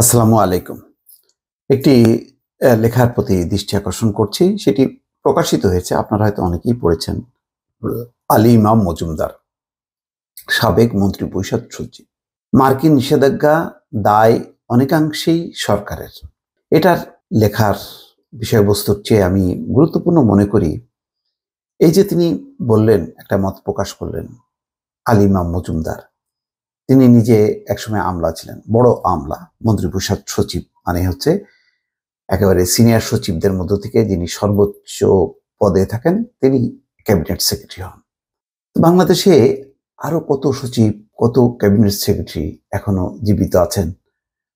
আসসালামু আলাইকুম। একটি লেখার প্রতি দৃষ্টি আকর্ষণ করছি। সেটি প্রকাশিত হয়েছে। আপনারা হয়তো অনেকেই পড়েছেন। আলী ইমাম মজুমদার, সাবেক মন্ত্রী পরিষদ সচিব। মার্কিন নিষেধাজ্ঞা দায় অনেকাংশেই সরকারের। এটার লেখার বিষয়বস্তুর চেয়ে আমি গুরুত্বপূর্ণ মনে করি এই যে তিনি বললেন, একটা মত প্রকাশ করলেন, আলী ইমাম মজুমদার। তিনি নিজে একসময় আমলা ছিলেন, বড় আমলা, মন্ত্রী পরিষদ সচিব, মানে হচ্ছে একেবারে সিনিয়র সচিবদের মধ্য থেকে যিনি সর্বোচ্চ পদে থাকেন তিনি ক্যাবিনেট সেক্রেটারি হন। বাংলাদেশে আরো কত সচিব, কত ক্যাবিনেট সেক্রেটারি এখনো জীবিত আছেন,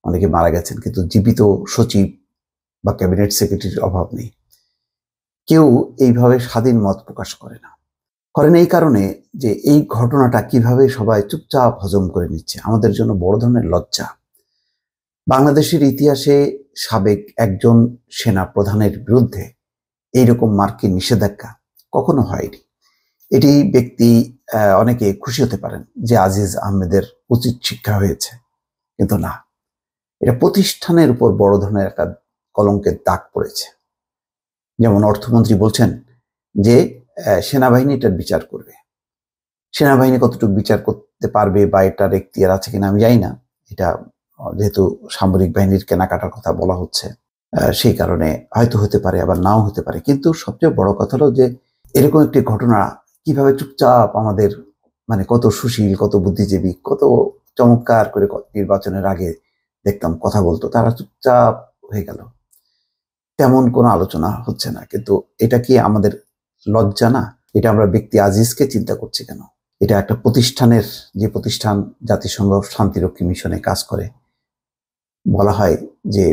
অনেকে মারা গেছেন, কিন্তু জীবিত সচিব বা ক্যাবিনেট সেক্রেটারির অভাব নেই। কেউ এইভাবে স্বাধীন মত প্রকাশ করে না, করেন এই কারণে যে এই ঘটনাটা কিভাবে সবাই চুপচাপ হজম করে নিচ্ছে, আমাদের জন্য বড় ধরনের লজ্জা। বাংলাদেশের ইতিহাসে সাবেক একজন সেনা প্রধানের বিরুদ্ধে এইরকম মার্কিন নিষেধাজ্ঞা কখনো হয়নি। এটি ব্যক্তি অনেকে খুশি হতে পারেন যে আজিজ আহমেদের উচিত শিক্ষা হয়েছে, কিন্তু না, এটা প্রতিষ্ঠানের উপর বড় ধরনের একটা কলঙ্কের দাগ পড়েছে। যেমন অর্থমন্ত্রী বলছেন যে সেনাবাহিনী এটার বিচার করবে। সেনাবাহিনী কতটুকু বিচার করতে পারবে বা এটার এখতিয়ার আছে কিনা আমি জানি না। এটা যেহেতু সামরিক বাহিনীর কেনাকাটার কথা বলা হচ্ছে, সেই কারণে হয়তো হতে পারে, আবার নাও হতে পারে। কিন্তু সবচেয়ে বড় কথা হলো যে এরকম একটি ঘটনা কিভাবে চুপচাপ আমাদের, মানে কত সুশীল, কত বুদ্ধিজীবী, কত চমৎকার করে নির্বাচনের আগে দেখতাম কথা বলতো, তারা চুপচাপ হয়ে গেল, তেমন কোনো আলোচনা হচ্ছে না। কিন্তু এটা কি আমাদের লজ্জা না? এটা আমরা ব্যক্তি আজিজকে চিন্তা করছি কেন? এটা একটা প্রতিষ্ঠানের, যে প্রতিষ্ঠান জাতিসংঘ শান্তিরক্ষী মিশনে কাজ করে, বলা হয় যে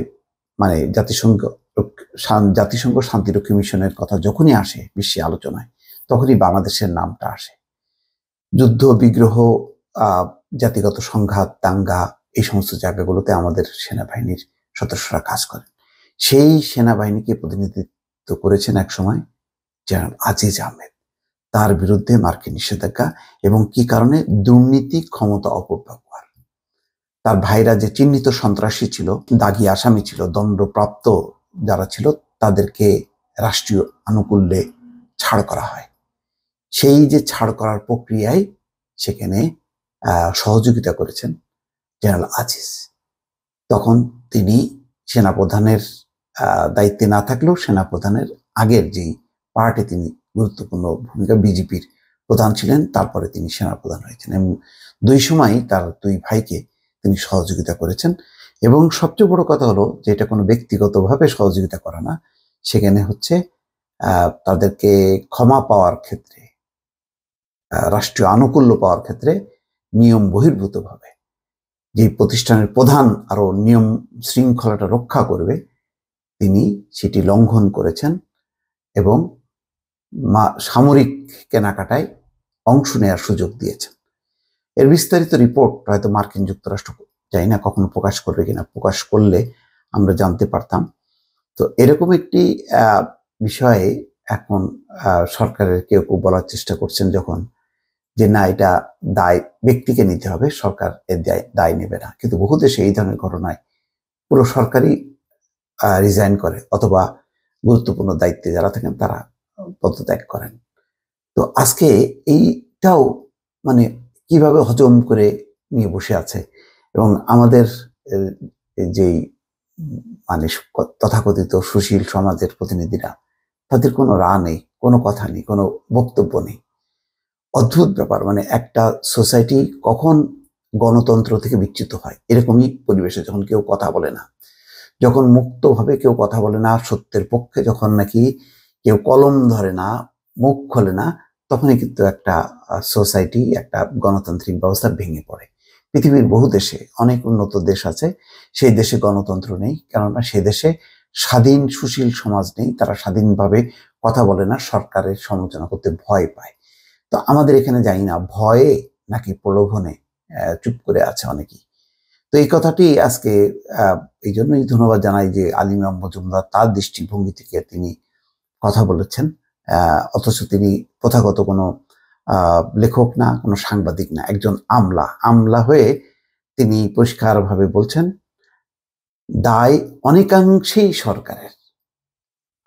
মানে জাতিসংঘ শান্তিরক্ষী মিশনের কথা যখনই আসে বিশ্বে আলোচনায়, তখনই বাংলাদেশের নামটা আসে। যুদ্ধ বিগ্রহ, জাতিগত সংঘাত, দাঙ্গা, এই সমস্ত জায়গাগুলোতে আমাদের সেনাবাহিনীর সদস্যরা কাজ করেন। সেই সেনাবাহিনীকে প্রতিনিধিত্ব করেছেন একসময় জেনারেল আজিজ আহমেদ। তার বিরুদ্ধে মার্কিন নিষেধাজ্ঞা, এবং কি কারণে? দুর্নীতি, ক্ষমতা অপব্যবহার। তার ভাইরা যে চিহ্নিত সন্ত্রাসী ছিল, দাগী আসামি ছিল, দণ্ডপ্রাপ্ত যারা ছিল, তাদেরকে রাষ্ট্রীয় আনুকূল্যে ছাড় করা হয়। সেই যে ছাড় করার প্রক্রিয়ায় সেখানে সহযোগিতা করেছেন জেনারেল আজিজ। তখন তিনি সেনাপ্রধানের দায়িত্বে না থাকলেও সেনাপ্রধানের আগের যেই পার্টে তিনি গুরুত্বপূর্ণ ভূমিকা, বিজেপির প্রধান ছিলেন, তারপরে তিনি সেনাপ্রধান হয়েছেন, এবং দুই সময় তার দুই ভাইকে তিনি সহযোগিতা করেছেন। এবং সবচেয়ে বড় কথা হলো যে এটা কোনো ব্যক্তিগতভাবে সহযোগিতা করা না, সেখানে হচ্ছে তাদেরকে ক্ষমা পাওয়ার ক্ষেত্রে, রাষ্ট্রীয় আনুকূল্য পাওয়ার ক্ষেত্রে নিয়ম বহির্ভূতভাবে যে প্রতিষ্ঠানের প্রধান আরো নিয়ম শৃঙ্খলাটা রক্ষা করবে, তিনি সেটি লঙ্ঘন করেছেন এবং সামরিক কেনাকাটায় অংশ নেওয়ার সুযোগ দিয়েছেন। এর বিস্তারিত রিপোর্ট হয়তো মার্কিন যুক্তরাষ্ট্র, জানি না কখনো প্রকাশ করবে কিনা, প্রকাশ করলে আমরা জানতে পারতাম। তো এরকম একটি বিষয়ে এখন সরকারের কেউ কেউ বলার চেষ্টা করছেন যখন, যে না, এটা দায় ব্যক্তিকে নিতে হবে, সরকার এর দায় নেবে না। কিন্তু বহু দেশে এই ধরনের ঘটনায় পুরো সরকারই রিজাইন করে, অথবা গুরুত্বপূর্ণ দায়িত্বে যারা থাকেন তারা পদত্যাগ করেন। তো আজকে এইটাও মানে কিভাবে হজম করে নিয়ে বসে আছে, এবং আমাদের যেই মানে তথাকথিত সুশীল সমাজের প্রতিনিধিরা, তাদের কোনো রা নেই, কোনো কথা নেই, কোনো বক্তব্য নেই। অদ্ভুত ব্যাপার, মানে একটা সোসাইটি কখন গণতন্ত্র থেকে বিচ্যুত হয়, এরকমই পরিবেশে যখন কেউ কথা বলে না, যখন মুক্তভাবে কেউ কথা বলে না সত্যের পক্ষে, যখন নাকি কেউ কলম ধরে না, মুখ খোলে না, তখনই কিন্তু একটা সোসাইটি, একটা গণতান্ত্রিক ব্যবস্থা ভেঙে পড়ে। পৃথিবীর বহু দেশে, অনেক উন্নত দেশ আছে, সেই দেশে গণতন্ত্র নেই, কেননা সেই দেশে স্বাধীন সুশীল সমাজ নেই, তারা স্বাধীনভাবে কথা বলে না, সরকারের সমালোচনা করতে ভয় পায়। তো আমাদের এখানে জানি না ভয়ে নাকি প্রলোভনে চুপ করে আছে অনেকেই। তো এই কথাটি আজকে এই জন্যই ধন্যবাদ জানাই যে আলী ইমাম মজুমদার তার দৃষ্টিভঙ্গি থেকে তিনি কথা বলেছেন, অথচ তিনি প্রথাগত কোনো লেখক না, কোনো সাংবাদিক না, একজন আমলা হয়ে তিনি পরিষ্কারভাবে বলছেন দায় অনেকাংশেই সরকারের,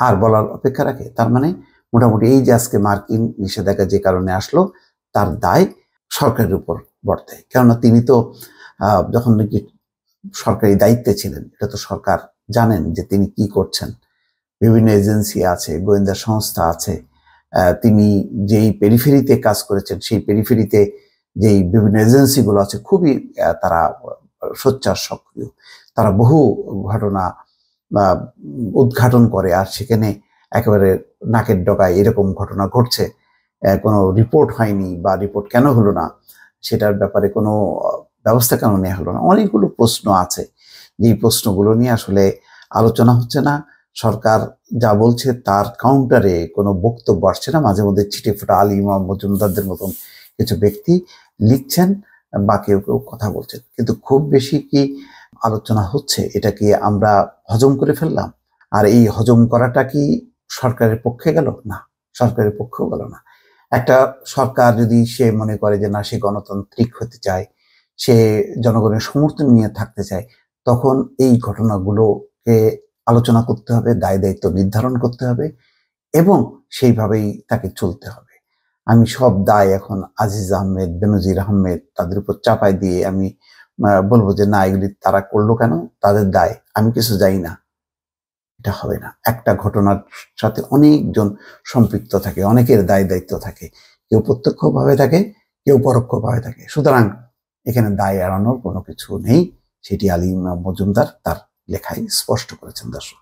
আর বলার অপেক্ষা রাখে? তার মানে মোটামুটি এই যে আজকে মার্কিন নিষেধাজ্ঞা যে কারণে আসলো, তার দায় সরকারের উপর বর্তায়। কেননা তিনি তো যখন নাকি সরকারি দায়িত্বে ছিলেন, এটা তো সরকার জানেন যে তিনি কি করছেন। বিভিন্ন এজেন্সি আছে, গোয়েন্দা সংস্থা আছে, তিনি যেই পেরিফেরিতে কাজ করেছেন, সেই পেরিফেরিতে যেই বিভিন্ন এজেন্সিগুলো আছে, খুবই তারা সোচ্চার, সক্রিয়। তারা বহু ঘটনা উদ্ঘাটন করে, আর সেখানে একেবারে নাকের ডগায় এরকম ঘটনা ঘটছে, কোনো রিপোর্ট হয়নি বা রিপোর্ট কেন হলো না, সেটার ব্যাপারে কোনো ব্যবস্থা কেন নেওয়া হলো না, অনেকগুলো প্রশ্ন আছে। যেই প্রশ্নগুলো নিয়ে আসলে আলোচনা হচ্ছে না। সরকার যা বলছে তার কাউন্টারে কোনো বক্তব্য আসছে না। মাঝে মধ্যে ছিটেফোঁটা আলী ইমাম মজুমদারদের মতন কিছু ব্যক্তি লিখছেন বা কেউ কেউ কথা বলছেন, কিন্তু খুব বেশি কি আলোচনা হচ্ছে? এটা কি আমরা হজম করে ফেললাম? আর এই হজম করাটা কি সরকারের পক্ষে গেল? না, সরকারের পক্ষেও গেল না। একটা সরকার যদি সে মনে করে যে না, সে গণতান্ত্রিক হতে চায়, সে জনগণের সমর্থন নিয়ে থাকতে চায়, তখন এই ঘটনাগুলোকে আলোচনা করতে হবে, দায় দায়িত্ব নির্ধারণ করতে হবে এবং সেইভাবেই তাকে চলতে হবে। আমি সব দায় এখন আজিজ আহমেদ, বেনজির আহমেদ তাদের উপর চাপাই দিয়ে আমি বলবো যে না, এগুলি তারা করলো কেন, তাদের দায়, আমি কিছু যাই না, এটা হবে না। একটা ঘটনার সাথে অনেকজন সম্পৃক্ত থাকে, অনেকের দায় দায়িত্ব থাকে, কেউ প্রত্যক্ষভাবে থাকে, কেউ পরোক্ষভাবে থাকে। সুতরাং এখানে দায় এড়ানোর কোনো কিছু নেই, সেটি আলী ইমাম মজুমদার তার লেখায় স্পষ্ট করেছেন। দর্শক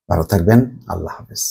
ভালো থাকবেন, আল্লাহ হাফেজ।